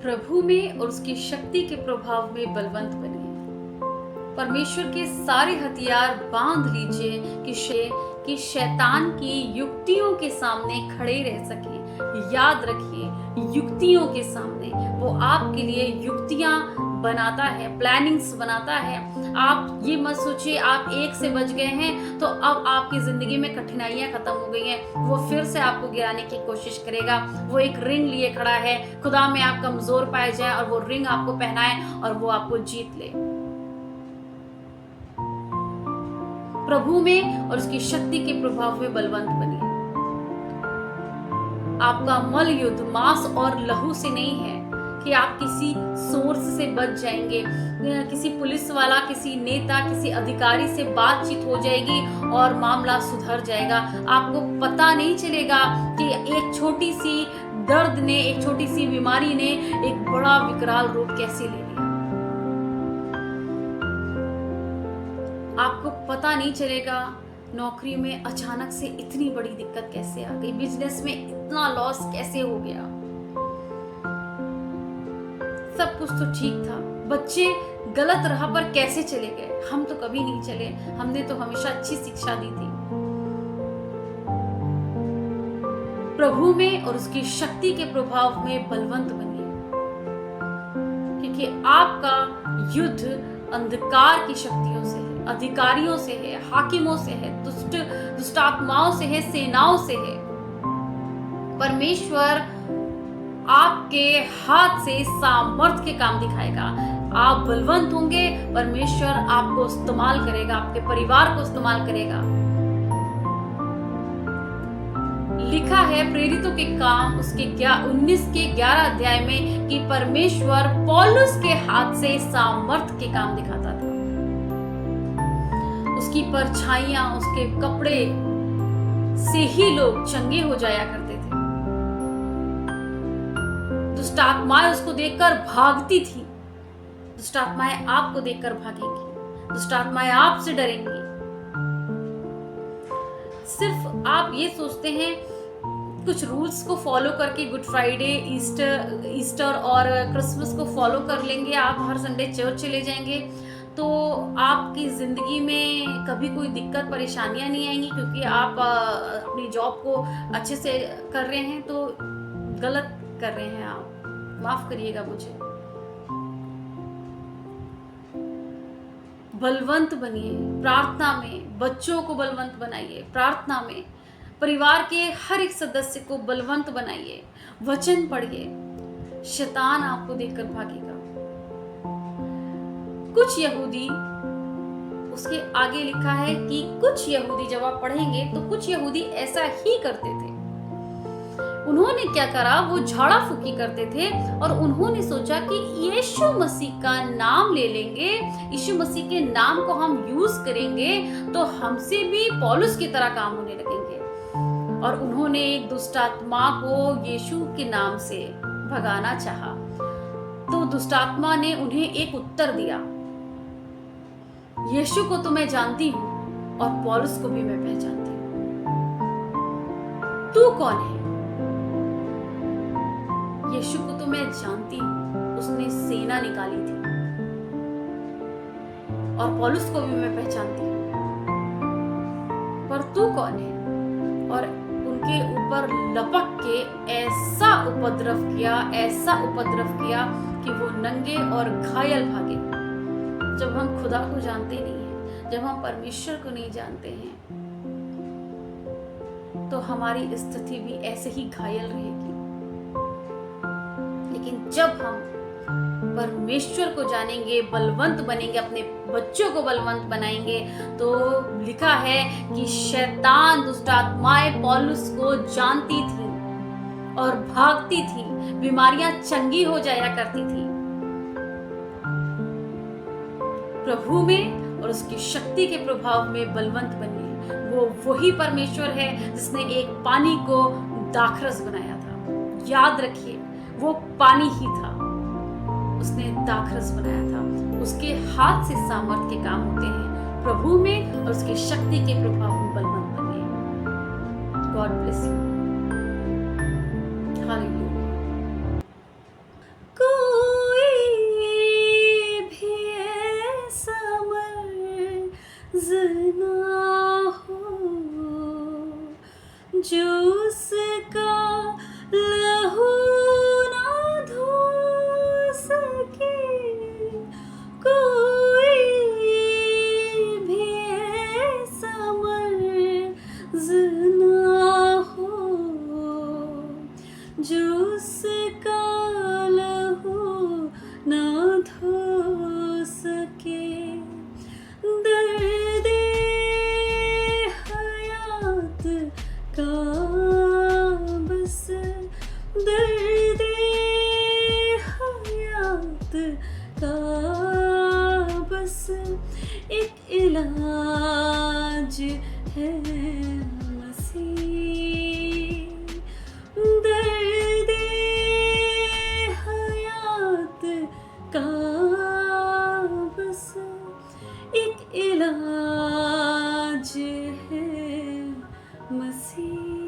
प्रभु में और उसकी शक्ति के प्रभाव में बलवंत बनिए। परमेश्वर के सारे हथियार बांध लीजिए कि शैतान की युक्तियों के सामने खड़े रह सके। याद रखिए, युक्तियों के सामने वो आपके लिए युक्तियां बनाता है, प्लानिंग्स बनाता है। आप ये मत सोचिए आप एक से बच गए हैं तो अब आपकी जिंदगी में कठिनाइयां खत्म हो गई हैं। वो फिर से आपको गिराने की कोशिश करेगा। वो एक रिंग लिए खड़ा है, खुदा में आप कमजोर पाए जाए और वो रिंग आपको पहनाए और वो आपको जीत ले। प्रभु में और उसकी शक्ति के प्रभाव में बलवंत बनिए। आपका मल युद्ध मांस और लहू से नहीं है कि आप किसी सोर्स से बच जाएंगे, किसी पुलिस वाला, किसी नेता, किसी अधिकारी से बातचीत हो जाएगी और मामला सुधर जाएगा। आपको पता नहीं चलेगा कि एक छोटी सी दर्द ने, एक छोटी सी बीमारी ने एक बड़ा विकराल रूप कैसे ले लिया। आपको पता नहीं चलेगा नौकरी में अचानक से इतनी बड़ी दिक्कत कैसे आ गई, बिजनेस में इतना लॉस कैसे हो गया। सब कुछ तो ठीक था, बच्चे गलत राह पर कैसे चले गए। हम तो कभी नहीं चले, हमने तो हमेशा अच्छी शिक्षा दी थी। प्रभु में और उसकी शक्ति के प्रभाव में बलवंत बनिए, क्योंकि आपका युद्ध अंधकार की शक्तियों से है, अधिकारियों से है, हाकिमों से है, दुष्ट आत्माओं से है, सेनाओं से है। परमेश्वर आपके हाथ से सामर्थ के काम दिखाएगा। आप बलवंत होंगे, परमेश्वर आपको इस्तेमाल करेगा, आपके परिवार को इस्तेमाल करेगा। लिखा है प्रेरितों के काम उसके 19 के 11 अध्याय में कि परमेश्वर पौलुस के हाथ से सामर्थ के काम दिखाता था। उसकी परछाइयां, उसके कपड़े से ही लोग चंगे हो जाया करते थे। दुष्ट आत्माएं उसको देखकर भागती थी। दुष्ट आत्माएं आपको देखकर भागेंगी, दुष्ट आत्माएं आपसे डरेंगी। सिर्फ आप ये सोचते हैं कुछ रूल्स को फॉलो करके गुड फ्राइडे, ईस्टर और क्रिसमस को फॉलो कर लेंगे, आप हर संडे चर्च चले जाएंगे तो आपकी ज़िंदगी में कभी कोई दिक्कत परेशानियां नहीं आएंगी, क्योंकि आप अपनी जॉब को अच्छे से कर रहे हैं। तो गलत कर रहे हैं आप, माफ करिएगा मुझे। बलवंत बनिए प्रार्थना में, बच्चों को बलवंत बनाइए प्रार्थना में, परिवार के हर एक सदस्य को बलवंत बनाइए, वचन पढ़िए। शैतान आपको देखकर भागेगा। कुछ यहूदी, उसके आगे लिखा है कि कुछ यहूदी, जब आप पढ़ेंगे तो कुछ यहूदी ऐसा ही करते थे। उन्होंने क्या करा, वो झाड़ा फूकी करते थे और उन्होंने सोचा कि यीशु मसीह का नाम ले लेंगे, यीशु मसीह के नाम को हम यूज करेंगे तो हमसे भी पौलुस की तरह काम होने लगेंगे। और उन्होंने एक दुष्ट आत्मा को यीशु के नाम से भगाना चाहा। तो दुष्ट आत्मा ने उन्हें एक उत्तर दिया, यीशु को तो मैं जानती हूं और पौलुस को भी मैं पहचानती हूं, तू कौन है? यीशु को तो मैं जानती हूं, उसने सेना निकाली थी, और पौलुस को भी मैं पहचानती हूं, पर तू कौन है? और उनके ऊपर लपक के ऐसा उपद्रव किया कि वो नंगे और घायल भागे। जब हम खुदा को जानते नहीं हैं, जब हम परमेश्वर को नहीं जानते हैं, तो हमारी स्थिति भी ऐसे ही घायल रहेगी। लेकिन जब हम परमेश्वर को जानेंगे, बलवंत बनेंगे, अपने बच्चों को बलवंत बनाएंगे, तो लिखा है कि शैतान, दुष्ट आत्माएं पौलुस को जानती थी और भागती थी, बीमारियां चंगी हो जाया करती थी। प्रभु में और उसकी शक्ति के प्रभाव में बलवंत बनिए। वो वही परमेश्वर है जिसने एक पानी को दाखरस बनाया था। याद रखिए, वो पानी ही था, उसने दाखरस बनाया था। उसके हाथ से सामर्थ के काम होते हैं। प्रभु में और उसकी शक्ति के प्रभाव में बलवंत बनिए। God bless you. हालेलुया। उसका लहू ना धो सके। दर्द हयात का बस, दर्द हयात का बस एक इलाज है मसीह। दर्द हयात का बस एक इलाज है मसीह।